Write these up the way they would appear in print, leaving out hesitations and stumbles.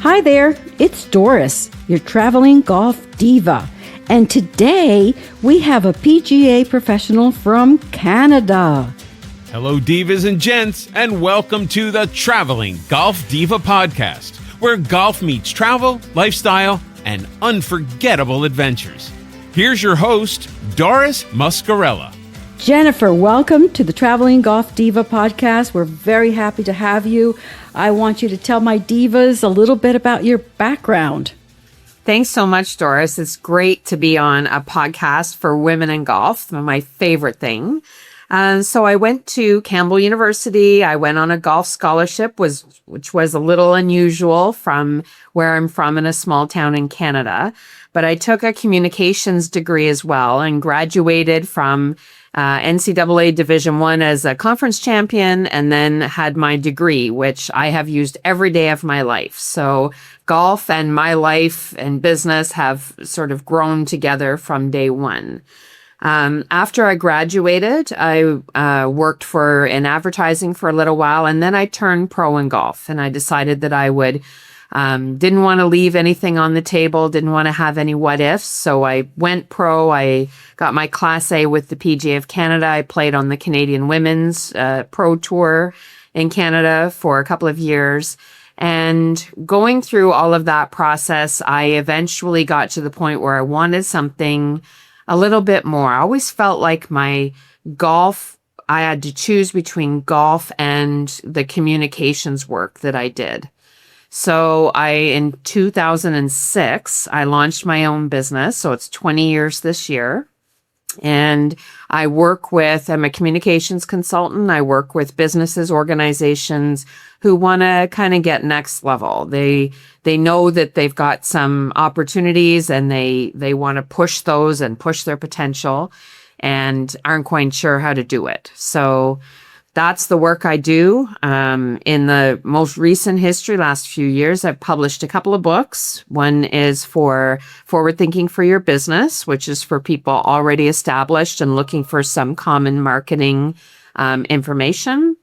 Hi there, it's Doris, your traveling golf diva. And today we have a PGA professional from Canada. Hello, divas and gents, and welcome to the Traveling Golf Diva Podcast, where golf meets travel, lifestyle, and unforgettable adventures. Here's your host, Doris Muscarella. Jennifer, welcome to the Traveling Golf Diva Podcast. We're very happy to have you. I want you to tell my divas a little bit about your background. Thanks so much, Doris. It's great to be on a podcast for women in golf, my favorite thing. So I went to Campbell University. I went on a golf scholarship, which was a little unusual from where I'm from in a small town in Canada. But I took a communications degree as well and graduated from NCAA Division I as a conference champion, and then had my degree, which I have used every day of my life. So golf and my life and business have sort of grown together from day one. After I graduated, I worked in advertising for a little while, and then I turned pro in golf, and I decided that I would didn't want to leave anything on the table, didn't want to have any what ifs. So I went pro. I got my Class A with the PGA of Canada. I played on the Canadian Women's Pro Tour in Canada for a couple of years. And going through all of that process, I eventually got to the point where I wanted something a little bit more. I always felt like my golf, I had to choose between golf and the communications work that I did. So in 2006, I launched my own business. So it's 20 years this year. And I'm a communications consultant. I work with businesses, organizations who want to kind of get next level. They know that they've got some opportunities and they want to push those and push their potential and aren't quite sure how to do it. So that's the work I do. In the most recent history, last few years, I've published a couple of books. One is for Forward Thinking for Your Business, which is for people already established and looking for some common marketing information,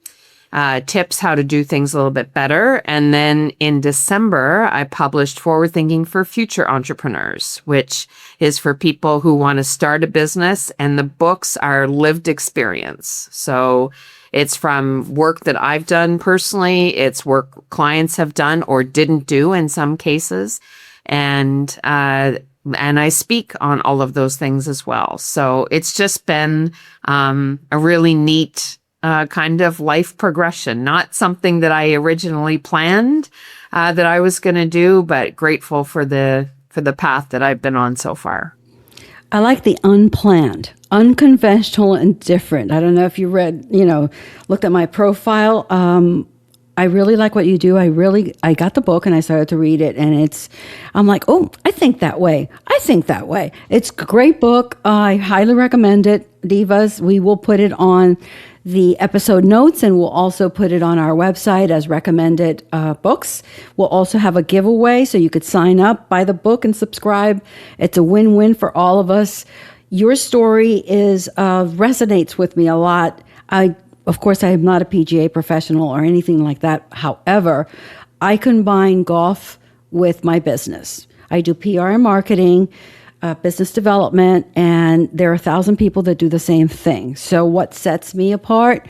tips how to do things a little bit better. And then in December, I published Forward Thinking for Future Entrepreneurs, which is for people who want to start a business. And the books are lived experience. So it's from work that I've done personally. It's work clients have done or didn't do in some cases. And I speak on all of those things as well. So it's just been a really neat kind of life progression, not something that I originally planned that I was going to do, but grateful for the path that I've been on so far. I like the unplanned, unconventional, and different. I don't know if you looked at my profile. I really like what you do. I got the book and I started to read it, and I'm like, oh, I think that way. It's a great book. I highly recommend it. Divas, we will put it on the episode notes, and we'll also put it on our website as recommended books. We'll also have a giveaway, so you could sign up, buy the book, and subscribe. It's a win-win for all of us. Your story resonates with me a lot. Of course, I am not a PGA professional or anything like that. However, I combine golf with my business. I do PR and marketing, business development, and there are 1,000 people that do the same thing. So what sets me apart?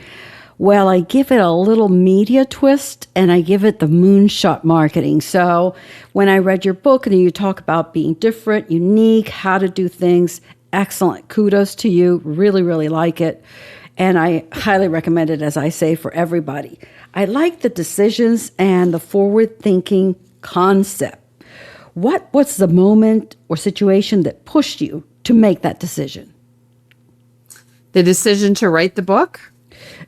Well, I give it a little media twist, and I give it the moonshot marketing. So when I read your book and you talk about being different, unique, how to do things, excellent. Kudos to you. Really, really like it. And I highly recommend it, as I say, for everybody. I like the decisions and the forward-thinking concept. What's the moment or situation that pushed you to make that decision? The decision to write the book?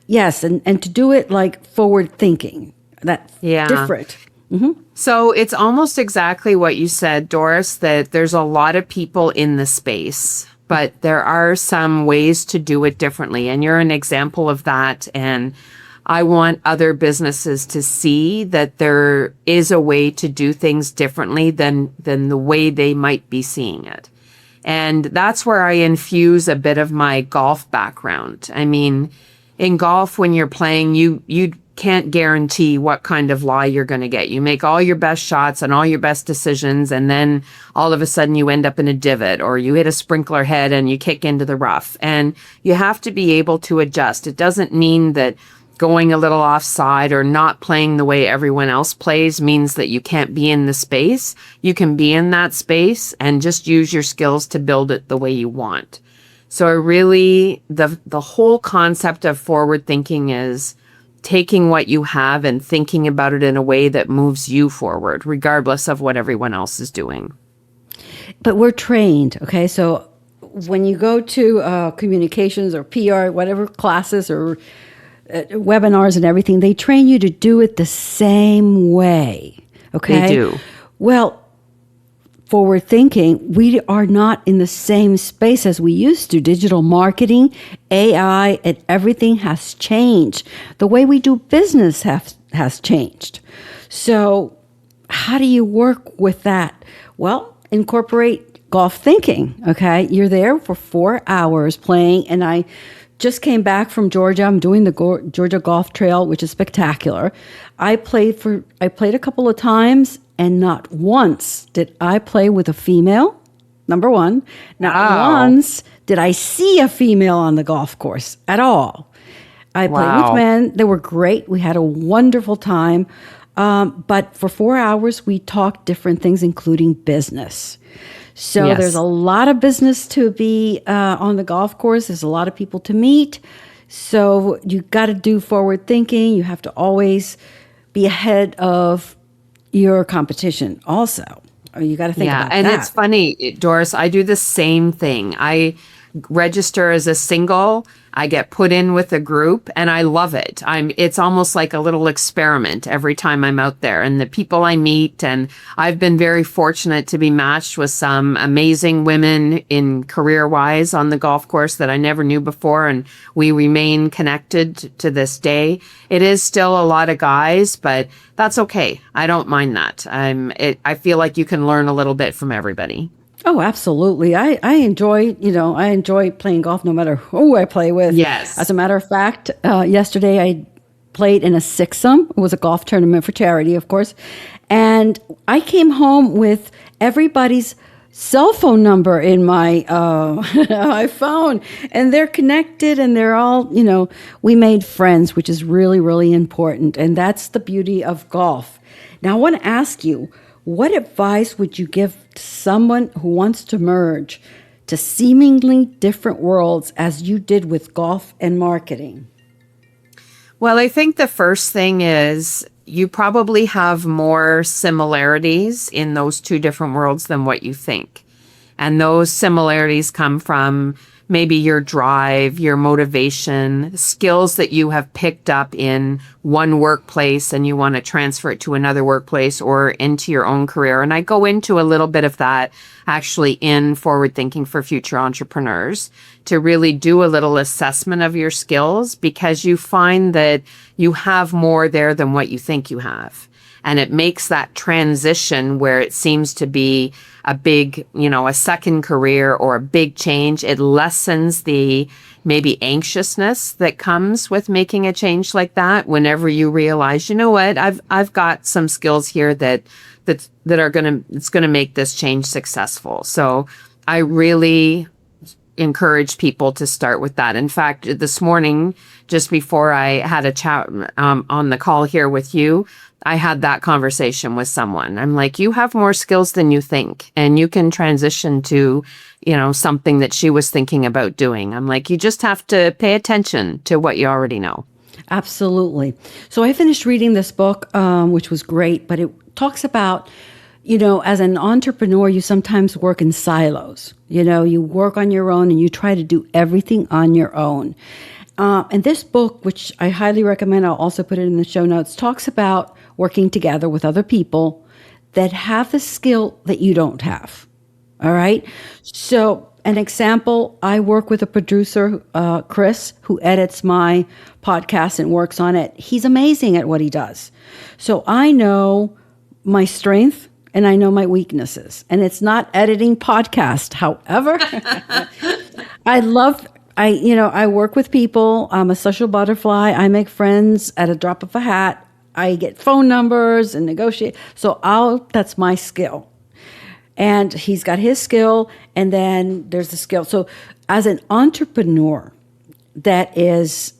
Yes, and to do it like forward-thinking. That's different. Mm-hmm. So it's almost exactly what you said, Doris, that there's a lot of people in the space, but there are some ways to do it differently. And you're an example of that. And I want other businesses to see that there is a way to do things differently than the way they might be seeing it. And that's where I infuse a bit of my golf background. I mean, in golf, when you're playing, you can't guarantee what kind of lie you're going to get. You make all your best shots and all your best decisions, and then all of a sudden you end up in a divot, or you hit a sprinkler head and you kick into the rough. And you have to be able to adjust. It doesn't mean that going a little offside or not playing the way everyone else plays means that you can't be in the space. You can be in that space and just use your skills to build it the way you want. So the whole concept of forward thinking is taking what you have and thinking about it in a way that moves you forward, regardless of what everyone else is doing. But we're trained, okay? So when you go to communications or PR, whatever classes or webinars and everything, they train you to do it the same way, okay? They do. Well, forward thinking, we are not in the same space as we used to. Digital marketing, AI, and everything has changed. The way we do business has changed. So how do you work with that? Well, incorporate golf thinking, okay? You're there for 4 hours playing, and I just came back from Georgia. I'm doing the Georgia Golf Trail, which is spectacular. I played a couple of times, and not once did I play with a female. Number one, not once did I see a female on the golf course at all. I played with men. They were great. We had a wonderful time. But for 4 hours, we talked different things, including business. So there's a lot of business to be on the golf course. There's a lot of people to meet. So you got to do forward thinking. You have to always be ahead of your competition also. You got to think about that. Yeah, and it's funny, Doris, I do the same thing. I register as a single. I get put in with a group, and I love it. It's almost like a little experiment every time I'm out there, and the people I meet, and I've been very fortunate to be matched with some amazing women in career-wise on the golf course that I never knew before, and we remain connected to this day. It is still a lot of guys, but that's okay. I don't mind that. I feel like you can learn a little bit from everybody. Oh, absolutely. I enjoy playing golf no matter who I play with. Yes. As a matter of fact, yesterday I played in a sixsome. It was a golf tournament for charity, of course. And I came home with everybody's cell phone number in my my phone. And they're connected, and they're all, we made friends, which is really, really important. And that's the beauty of golf. Now, I want to ask you, what advice would you give to someone who wants to merge to seemingly different worlds as you did with golf and marketing? Well, I think the first thing is you probably have more similarities in those two different worlds than what you think. And those similarities come from maybe your drive, your motivation, skills that you have picked up in one workplace and you want to transfer it to another workplace or into your own career. And I go into a little bit of that actually in Forward Thinking for Future Entrepreneurs to really do a little assessment of your skills, because you find that you have more there than what you think you have. And it makes that transition where it seems to be a big, a second career or a big change. It lessens the maybe anxiousness that comes with making a change like that. Whenever you realize, what, I've got some skills here that are it's gonna make this change successful. So I really encourage people to start with that. In fact, this morning, just before I had a chat on the call here with you, I had that conversation with someone. I'm like, you have more skills than you think, and you can transition to, something that she was thinking about doing. I'm like, you just have to pay attention to what you already know. Absolutely. So I finished reading this book, which was great, but it talks about, as an entrepreneur, you sometimes work in silos. You work on your own and you try to do everything on your own. And this book, which I highly recommend, I'll also put it in the show notes, talks about working together with other people that have the skill that you don't have. All right? So an example, I work with a producer, Chris, who edits my podcast and works on it. He's amazing at what he does. So I know my strength and I know my weaknesses. And it's not editing podcast. However, I I work with people. I'm a social butterfly. I make friends at a drop of a hat. I get phone numbers and negotiate. So that's my skill. And he's got his skill, and then there's the skill. So as an entrepreneur that is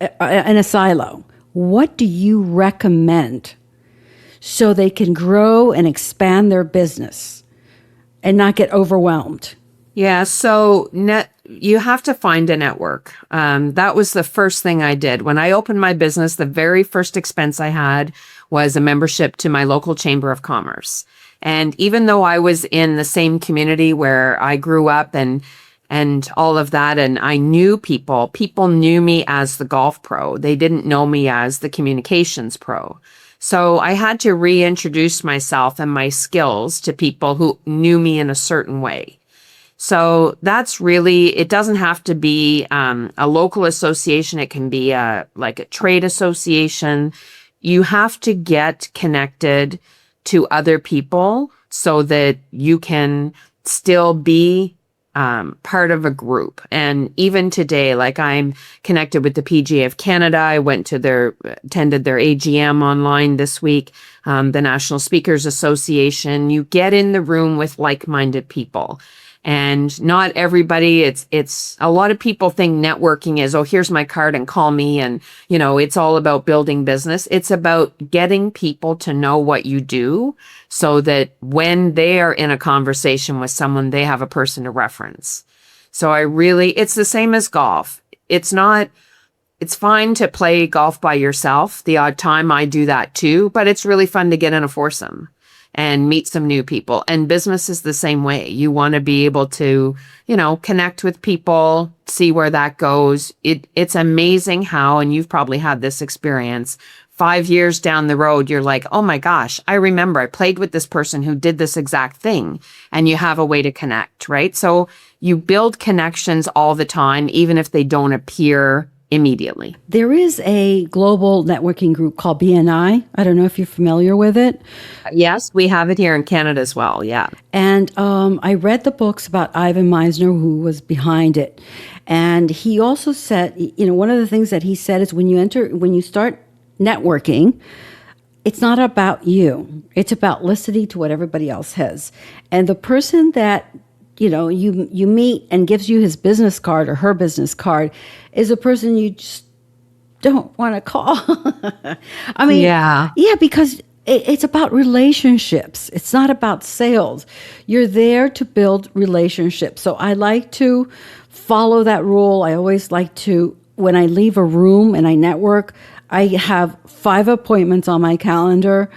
in a silo, what do you recommend so they can grow and expand their business and not get overwhelmed? Yeah, so you have to find a network. That was the first thing I did. When I opened my business, the very first expense I had was a membership to my local Chamber of Commerce. And even though I was in the same community where I grew up and all of that, and I knew people knew me as the golf pro. They didn't know me as the communications pro. So I had to reintroduce myself and my skills to people who knew me in a certain way. So that's really, it doesn't have to be a local association. It can be like a trade association. You have to get connected to other people so that you can still be part of a group. And even today, like I'm connected with the PGA of Canada. I attended their AGM online this week, the National Speakers Association. You get in the room with like-minded people. And not everybody, it's a lot of people think networking is, oh, here's my card and call me. And, it's all about building business. It's about getting people to know what you do so that when they are in a conversation with someone, they have a person to reference. So it's the same as golf. It's fine to play golf by yourself. The odd time I do that too, but it's really fun to get in a foursome and meet some new people. And business is the same way. You want to be able to, connect with people, see where that goes. It's amazing how, and you've probably had this experience, 5 years down the road, you're like, oh my gosh, I remember I played with this person who did this exact thing, and you have a way to connect, right? So you build connections all the time, even if they don't appear immediately. There is a global networking group called BNI. I don't know if you're familiar with it. Yes, we have it here in Canada as well. Yeah. And I read the books about Ivan Meisner, who was behind it. And he also said, one of the things that he said is when you start networking, it's not about you. It's about listening to what everybody else has. And the person that you meet and gives you his business card or her business card is a person you just don't want to call. I mean, yeah, because it's about relationships. It's not about sales. You're there to build relationships. So I like to follow that rule. I always like to, when I leave a room and I network, I have 5 appointments on my calendar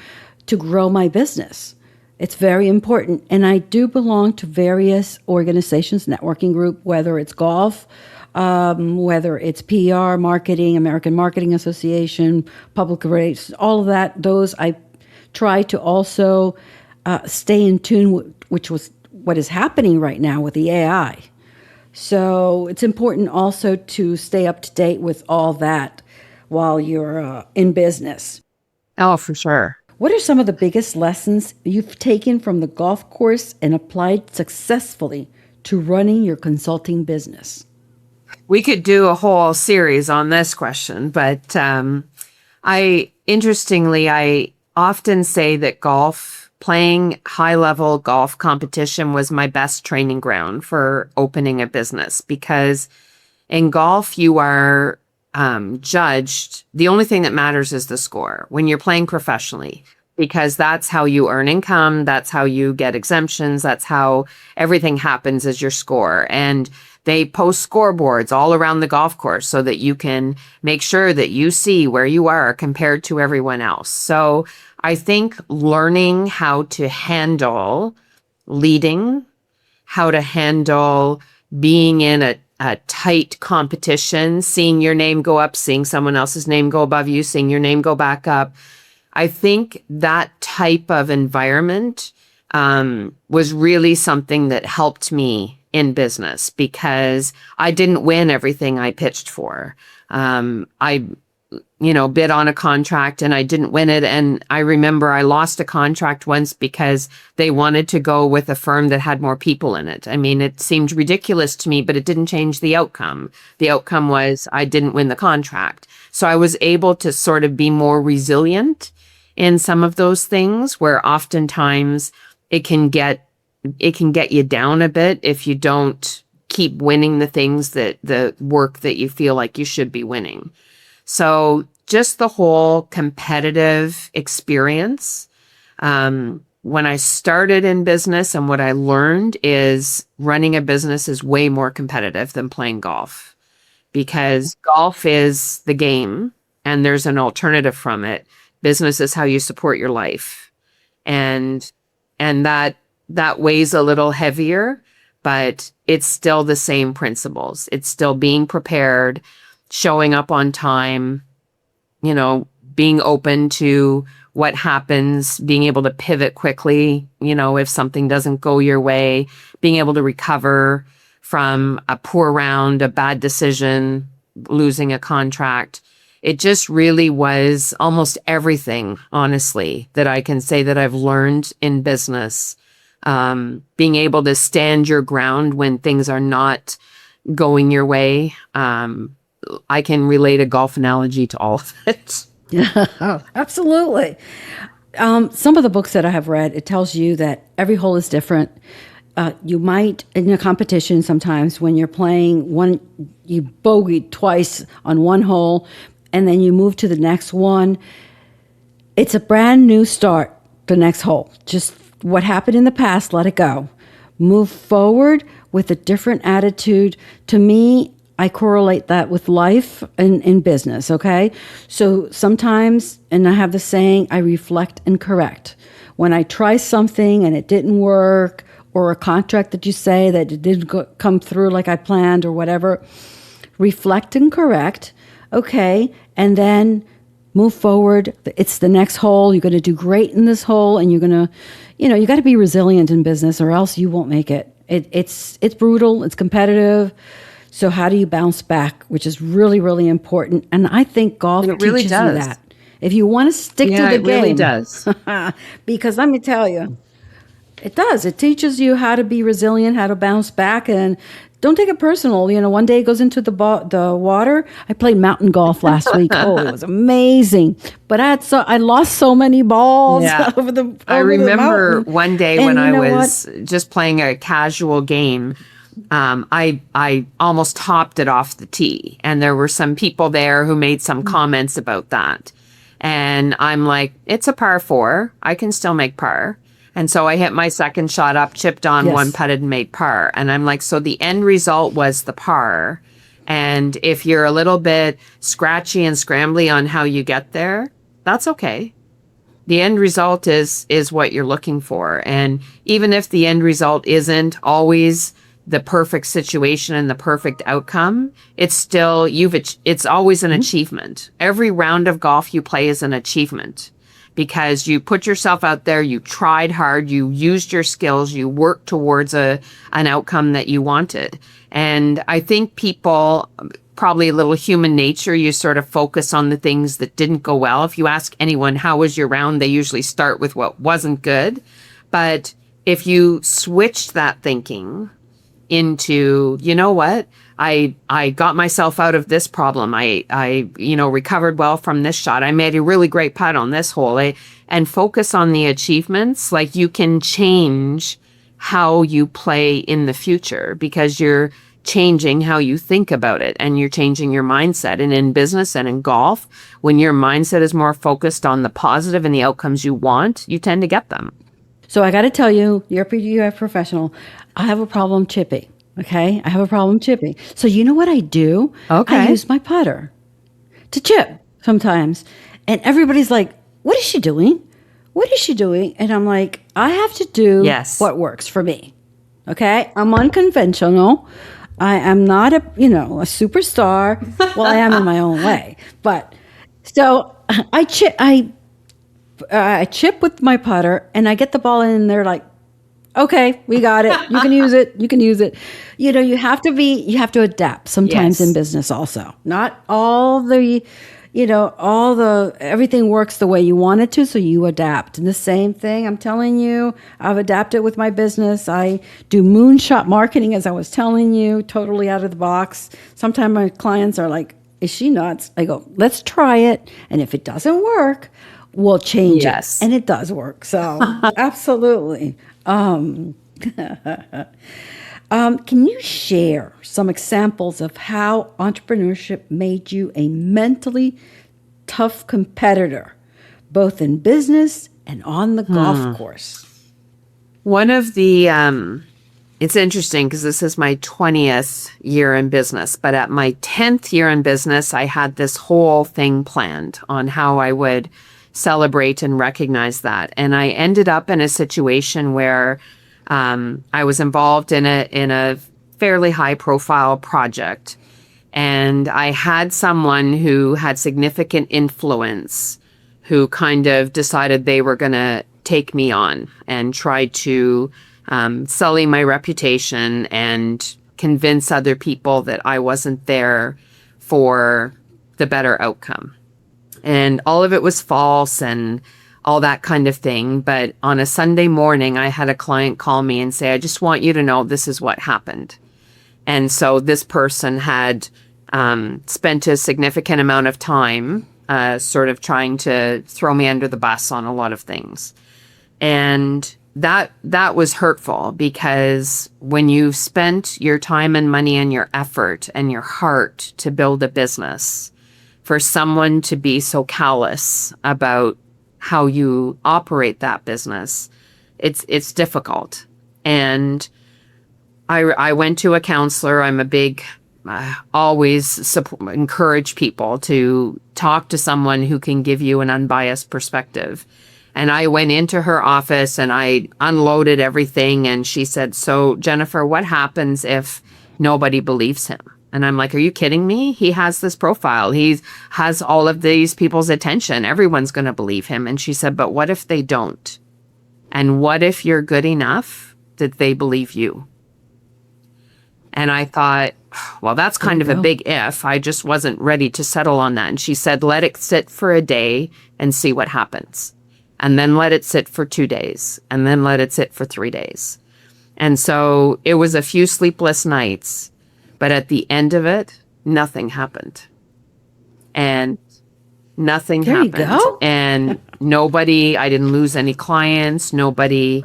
to grow my business. It's very important. And I do belong to various organizations, networking group, whether it's golf, whether it's PR, marketing, American Marketing Association, public relations, all of that. Those I try to also stay in tune with, which was what is happening right now with the AI. So it's important also to stay up to date with all that while you're in business. Oh, for sure. What are some of the biggest lessons you've taken from the golf course and applied successfully to running your consulting business? We could do a whole series on this question, but I often say that playing high-level golf competition was my best training ground for opening a business, because in golf, you are judged. The only thing that matters is the score when you're playing professionally, because that's how you earn income. That's how you get exemptions. That's how everything happens, is your score. And they post scoreboards all around the golf course so that you can make sure that you see where you are compared to everyone else. So I think learning how to handle leading, how to handle being in a tight competition, seeing your name go up, seeing someone else's name go above you, seeing your name go back up. I think that type of environment was really something that helped me in business, because I didn't win everything I pitched for. I bid on a contract and I didn't win it. And I remember I lost a contract once because they wanted to go with a firm that had more people in it. I mean, it seemed ridiculous to me, but it didn't change the outcome. The outcome was I didn't win the contract. So I was able to sort of be more resilient in some of those things where oftentimes it can get you down a bit if you don't keep winning the work that you feel like you should be winning. So just the whole competitive experience. When I started in business and what I learned is running a business is way more competitive than playing golf, because golf is the game and there's an alternative from it. Business is how you support your life. And that weighs a little heavier, but it's still the same principles. It's still being prepared, showing up on time, being open to what happens, being able to pivot quickly, if something doesn't go your way, being able to recover from a poor round, a bad decision, losing a contract. It just really was almost everything, honestly, that I can say that I've learned in business. Being able to stand your ground when things are not going your way. I can relate a golf analogy to all of it. Yeah, absolutely. Some of the books that I have read, it tells you that every hole is different. You might, in a competition sometimes, when you're playing you bogeyed twice on one hole, and then you move to the next one. It's a brand new start, the next hole. Just what happened in the past, let it go. Move forward with a different attitude. To me, I correlate that with life and in business, okay? So sometimes, and I have the saying, I reflect and correct. When I try something and it didn't work, or a contract that you say that it didn't come through like I planned or whatever, reflect and correct, okay? And then move forward. It's the next hole. You're going to do great in this hole, and you're going to, you got to be resilient in business or else you won't make it. It's brutal. It's competitive. So how do you bounce back, which is really, really important. And I think golf teaches you that. If you want to stick to the game. It really does. Because let me tell you, it does. It teaches you how to be resilient, how to bounce back, and don't take it personal. One day it goes into the water. I played mountain golf last week. Oh, it was amazing. But I lost so many balls over the I remember one day and when I was just playing a casual game, I almost topped it off the tee. And there were some people there who made some comments about that. And I'm like, it's a par 4. I can still make par. And so I hit my second shot up, chipped on one, putted, and made par. And I'm like, so the end result was the par. And if you're a little bit scratchy and scrambly on how you get there, that's okay. The end result is what you're looking for. And even if the end result isn't always the perfect situation and the perfect outcome, it's still, it's always an achievement. Every round of golf you play is an achievement. Because you put yourself out there, you tried hard, you used your skills, you worked towards an outcome that you wanted. And I think people, probably a little human nature, you sort of focus on the things that didn't go well. If you ask anyone, how was your round? They usually start with what wasn't good. But if you switched that thinking into, you know what? I got myself out of this problem. I recovered well from this shot. I made a really great putt on this hole. And focus on the achievements. Like, you can change how you play in the future because you're changing how you think about it and you're changing your mindset. And in business and in golf, when your mindset is more focused on the positive and the outcomes you want, you tend to get them. So I got to tell you, you're a PGA professional. I have a problem chipping. Okay, I have a problem chipping. So you know what I do? Okay. I use my putter to chip sometimes. And everybody's like, what is she doing? What is she doing? And I'm like, I have to do what works for me. Okay, I'm unconventional. I am not a superstar. Well, I am in my own way. But so I chip with my putter and I get the ball in and they're like, okay, we got it. You can use it. You can use it. You have to adapt sometimes in business also. Not all the, everything works the way you want it to, so you adapt. And the same thing, I'm telling you, I've adapted with my business. I do moonshot marketing, as I was telling you, totally out of the box. Sometimes my clients are like, is she nuts? I go, let's try it. And if it doesn't work, we'll change Yes. it. And it does work. So absolutely. Can you share some examples of how entrepreneurship made you a mentally tough competitor, both in business and on the golf course? One of the, it's interesting because this is my 20th year in business, but at my 10th year in business, I had this whole thing planned on how I would celebrate and recognize that. And I ended up in a situation where I was involved in a fairly high profile project, and I had someone who had significant influence who kind of decided they were going to take me on and try to sully my reputation and convince other people that I wasn't there for the better outcome. And all of it was false and all that kind of thing. But on a Sunday morning, I had a client call me and say, I just want you to know this is what happened. And so this person had spent a significant amount of time sort of trying to throw me under the bus on a lot of things. And that was hurtful, because when you've spent your time and money and your effort and your heart to build a business, for someone to be so callous about how you operate that business, it's difficult. And I went to a counselor. I'm a big, always encourage people to talk to someone who can give you an unbiased perspective. And I went into her office and I unloaded everything. And she said, so Jennifer, what happens if nobody believes him? And I'm like, are you kidding me? He has this profile. He has all of these people's attention. Everyone's going to believe him. And she said, but what if they don't? And what if you're good enough that they believe you? And I thought, well, that's kind of a big if. I just wasn't ready to settle on that. And she said, let it sit for a day and see what happens. And then let it sit for 2 days. And then let it sit for 3 days. And so it was a few sleepless nights. But at the end of it, nothing happened. And nothing happened. There you go. And I didn't lose any clients. Nobody,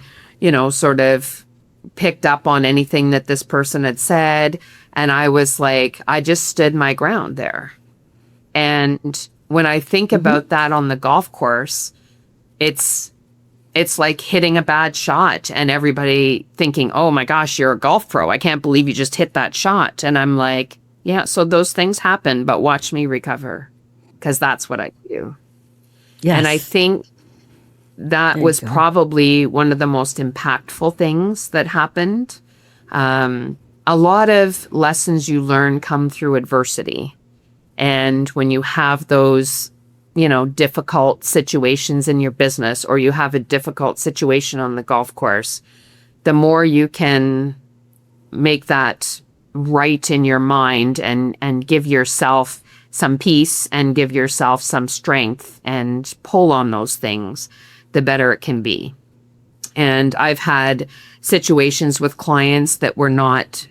sort of picked up on anything that this person had said. And I was like, I just stood my ground there. And when I think about that on the golf course, it's like hitting a bad shot and everybody thinking, oh my gosh, you're a golf pro. I can't believe you just hit that shot. And I'm like, yeah, so those things happen, but watch me recover, because that's what I do. Yes. And I think that was probably one of the most impactful things that happened. A lot of lessons you learn come through adversity. And when you have those difficult situations in your business, or you have a difficult situation on the golf course, the more you can make that right in your mind and give yourself some peace and give yourself some strength and pull on those things, the better it can be. And I've had situations with clients that were not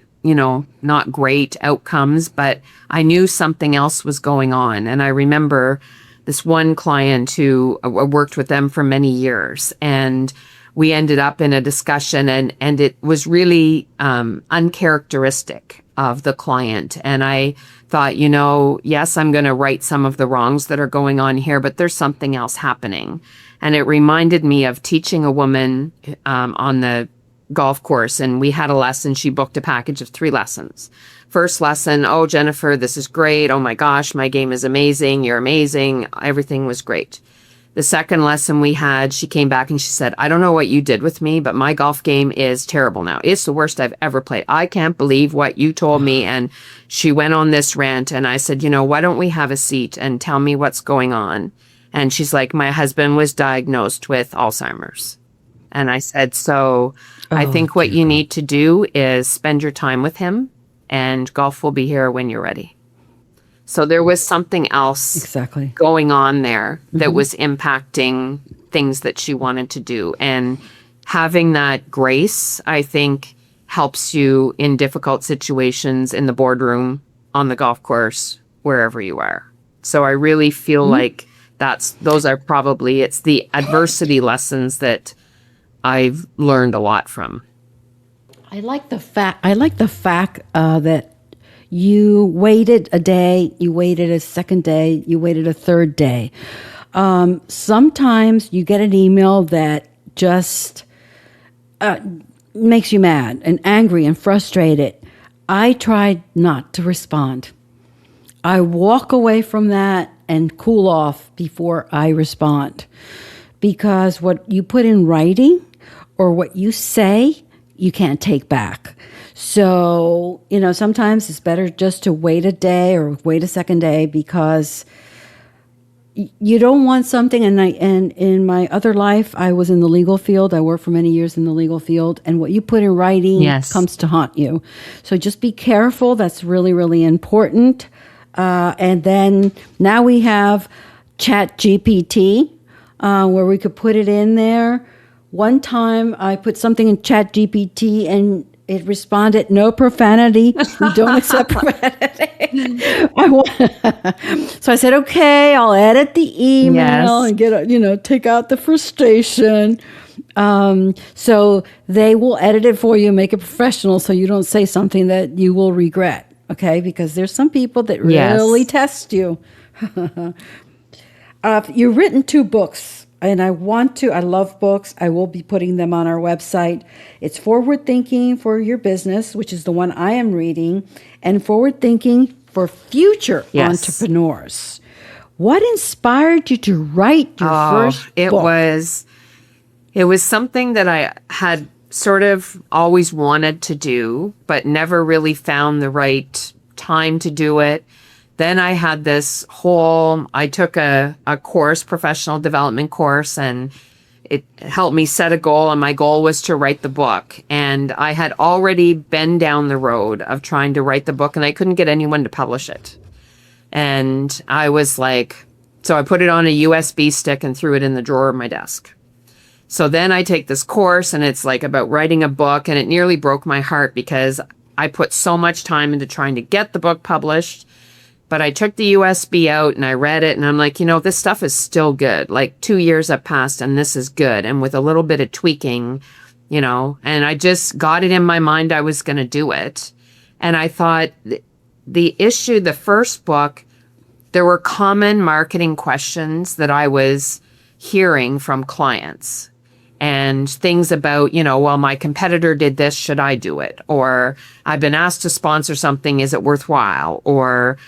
great outcomes, but I knew something else was going on. And I remember this one client who worked with them for many years, and we ended up in a discussion, and it was really uncharacteristic of the client. And I thought, yes, I'm going to right some of the wrongs that are going on here, but there's something else happening. And it reminded me of teaching a woman on the golf course, and we had a lesson. She booked a package of 3 lessons. First lesson, oh, Jennifer, this is great. Oh my gosh, my game is amazing. You're amazing. Everything was great. The second lesson we had, she came back and she said, I don't know what you did with me, but my golf game is terrible now. It's the worst I've ever played. I can't believe what you told me. And she went on this rant, and I said, why don't we have a seat and tell me what's going on? And she's like, my husband was diagnosed with Alzheimer's. And I said, I think what you need to do is spend your time with him, and golf will be here when you're ready. So there was something else Exactly. going on there that was impacting things that she wanted to do. And having that grace, I think, helps you in difficult situations in the boardroom, on the golf course, wherever you are. So I really feel like those are probably, it's the adversity lessons that I've learned a lot from. I like the fact that you waited a day, you waited a second day, you waited a third day. Sometimes you get an email that just makes you mad and angry and frustrated. I tried not to respond. I walk away from that and cool off before I respond. Because what you put in writing or what you say, you can't take back. So, sometimes it's better just to wait a day or wait a second day, because you don't want something. And in my other life, I was in the legal field. I worked for many years in the legal field. And what you put in writing comes to haunt you. So just be careful. That's really, really important. And then now we have Chat GPT, where we could put it in there. One time I put something in Chat GPT and it responded, "No profanity. We don't accept profanity." So I said, "Okay, I'll edit the email and take out the frustration." So they will edit it for you, make it professional, so you don't say something that you will regret. Okay, because there's some people that really test you. You've written 2 books. And I love books. I will be putting them on our website. It's Forward Thinking for Your Business, which is the one I am reading, and Forward Thinking for Future Entrepreneurs. What inspired you to write your first book? It was something that I had sort of always wanted to do, but never really found the right time to do it. Then I had I took a course, professional development course, and it helped me set a goal. And my goal was to write the book. And I had already been down the road of trying to write the book, and I couldn't get anyone to publish it. And I was like, so I put it on a USB stick and threw it in the drawer of my desk. So then I take this course, and it's like about writing a book, and it nearly broke my heart because I put so much time into trying to get the book published. But I took the USB out and I read it, and I'm like, this stuff is still good. Like 2 years have passed and this is good. And with a little bit of tweaking, and I just got it in my mind I was going to do it. And I thought the first book, there were common marketing questions that I was hearing from clients. And things about, well, my competitor did this, should I do it? Or I've been asked to sponsor something, is it worthwhile? Or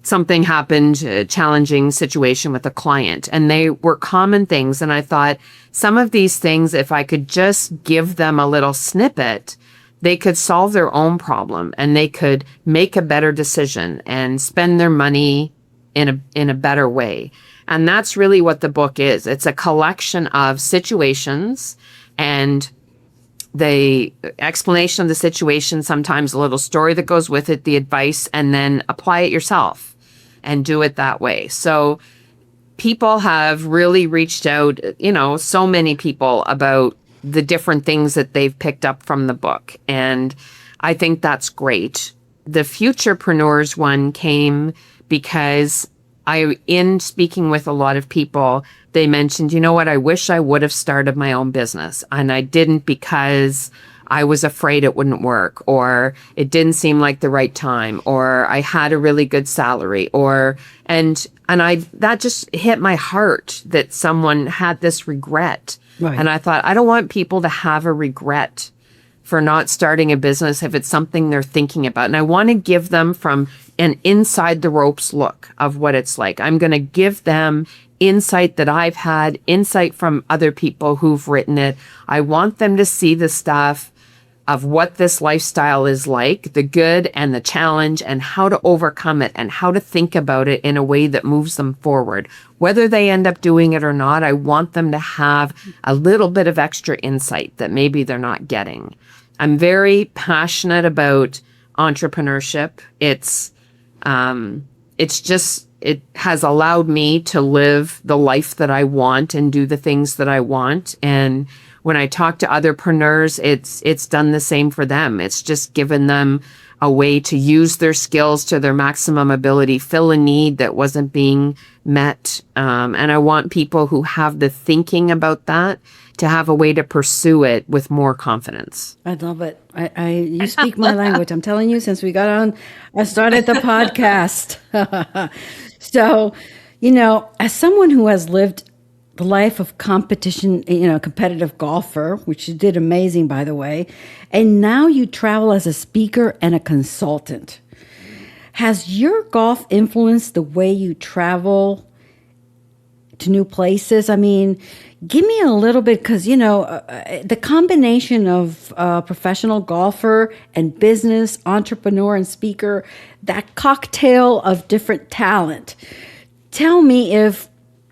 something happened, a challenging situation with a client. And they were common things. And I thought some of these things, if I could just give them a little snippet, they could solve their own problem and they could make a better decision and spend their money in a better way. And that's really what the book is. It's a collection of situations and the explanation of the situation, sometimes a little story that goes with it, the advice, and then apply it yourself and do it that way. So people have really reached out, so many people about the different things that they've picked up from the book. And I think that's great. The Futurepreneurs one came because in speaking with a lot of people, they mentioned, I wish I would have started my own business. And I didn't because I was afraid it wouldn't work, or it didn't seem like the right time, or I had a really good salary, and that just hit my heart that someone had this regret. Right. And I thought, I don't want people to have a regret for not starting a business if it's something they're thinking about. And I want to give them from an inside the ropes look of what it's like. I'm going to give them insight that I've had, insight from other people who've written it. I want them to see the stuff of what this lifestyle is like, the good and the challenge, and how to overcome it and how to think about it in a way that moves them forward. Whether they end up doing it or not, I want them to have a little bit of extra insight that maybe they're not getting. I'm very passionate about entrepreneurship. It's it has allowed me to live the life that I want and do the things that I want. And when I talk to entrepreneurs, it's done the same for them. It's just given them a way to use their skills to their maximum ability, fill a need that wasn't being met. And I want people who have the thinking about that to have a way to pursue it with more confidence. I love it. You speak my language. I'm telling you, since we got on, I started the podcast. So, as someone who has lived the life of competition, competitive golfer, which you did amazing, by the way, and now you travel as a speaker and a consultant. Has your golf influenced the way you travel to new places? I mean, give me a little bit, because, the combination of professional golfer and business entrepreneur and speaker, that cocktail of different talent. Tell me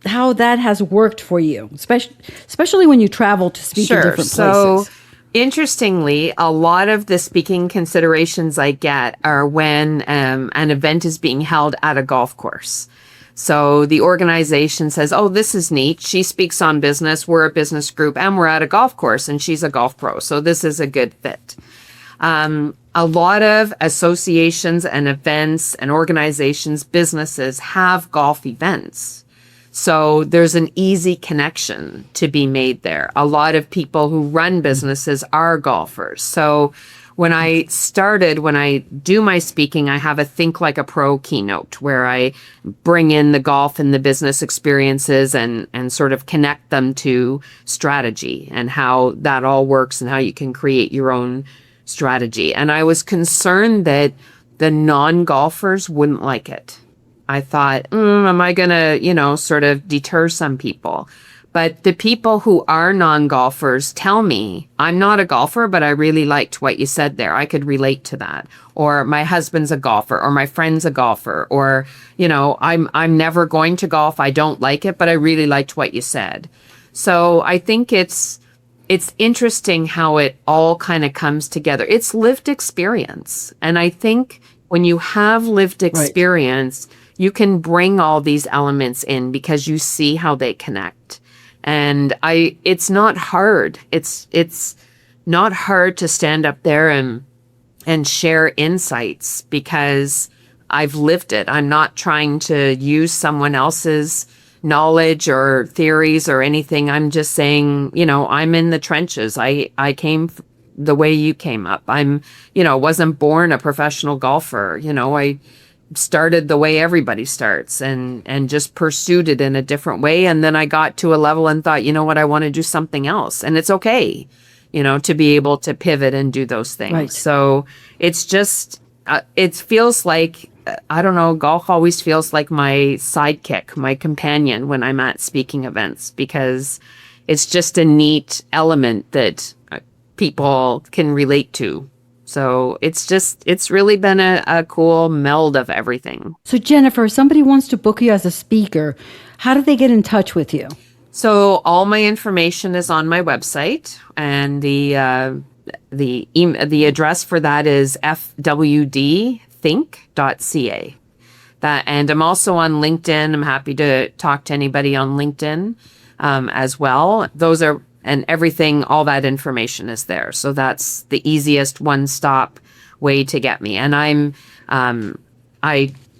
how that has worked for you, especially when you travel to speak in different places. So, interestingly, a lot of the speaking considerations I get are when an event is being held at a golf course. So the organization says, oh, this is neat. She speaks on business. We're a business group and we're at a golf course and she's a golf pro. So this is a good fit. A lot of associations and events and organizations, businesses have golf events. So there's an easy connection to be made there. A lot of people who run businesses are golfers. So when I do my speaking, I have a Think Like a Pro keynote where I bring in the golf and the business experiences and sort of connect them to strategy and how that all works and how you can create your own strategy. And I was concerned that the non-golfers wouldn't like it. I thought, am I going to, sort of deter some people? But the people who are non-golfers tell me, I'm not a golfer, but I really liked what you said there. I could relate to that. Or my husband's a golfer, or my friend's a golfer, or, I'm never going to golf. I don't like it, but I really liked what you said. So I think it's interesting how it all kind of comes together. It's lived experience. And I think when you have lived experience, you can bring all these elements in because you see how they connect. And it's not hard. It's not hard to stand up there and share insights because I've lived it. I'm not trying to use someone else's knowledge or theories or anything. I'm just saying, I'm in the trenches. I came the way you came up. I'm, wasn't born a professional golfer. I started the way everybody starts and just pursued it in a different way. And then I got to a level and thought, I want to do something else. And it's okay, to be able to pivot and do those things. Right. So it's just, it feels like, I don't know, golf always feels like my sidekick, my companion when I'm at speaking events, because it's just a neat element that people can relate to. So it's really been a cool meld of everything. So Jennifer, if somebody wants to book you as a speaker, how do they get in touch with you? So all my information is on my website, and the address for that is fwdthink.ca. And I'm also on LinkedIn. I'm happy to talk to anybody on LinkedIn as well. Those are, and everything, all that information is there. So that's the easiest one-stop way to get me. And I'm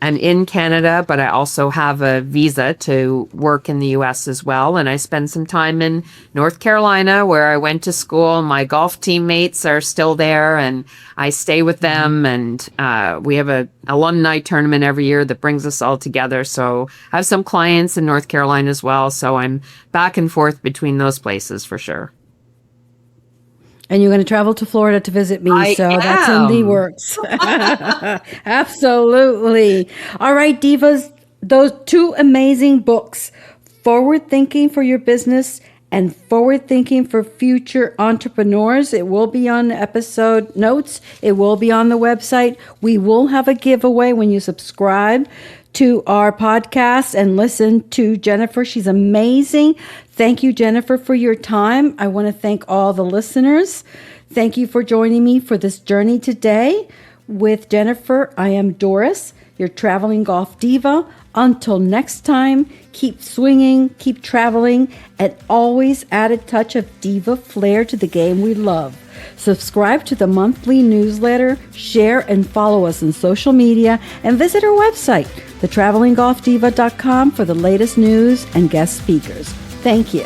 in Canada, but I also have a visa to work in the US as well. And I spend some time in North Carolina where I went to school. My golf teammates are still there and I stay with them. And we have an alumni tournament every year that brings us all together. So I have some clients in North Carolina as well. So I'm back and forth between those places for sure. And you're going to travel to Florida to visit me. That's in the works. Absolutely. All right, divas, those two amazing books, Forward Thinking for Your Business and Forward Thinking for Future Entrepreneurs. It will be on episode notes. It will be on the website. We will have a giveaway when you subscribe to our podcast and listen to Jennifer. She's amazing. Thank you, Jennifer, for your time. I want to thank all the listeners. Thank you for joining me for this journey today with Jennifer. I am Doris. your traveling golf diva. Until next time, keep swinging, keep traveling, and always add a touch of diva flair to the game we love. Subscribe to the monthly newsletter, share and follow us on social media, and visit our website, thetravelinggolfdiva.com, for the latest news and guest speakers. Thank you.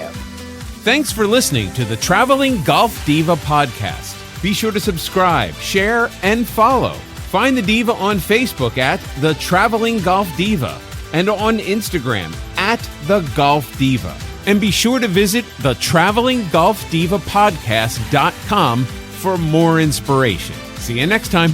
Thanks for listening to the Traveling Golf Diva podcast. Be sure to subscribe, share, and follow. Find the Diva on Facebook at The Traveling Golf Diva and on Instagram at The Golf Diva. And be sure to visit thetravelinggolfdivapodcast.com for more inspiration. See you next time.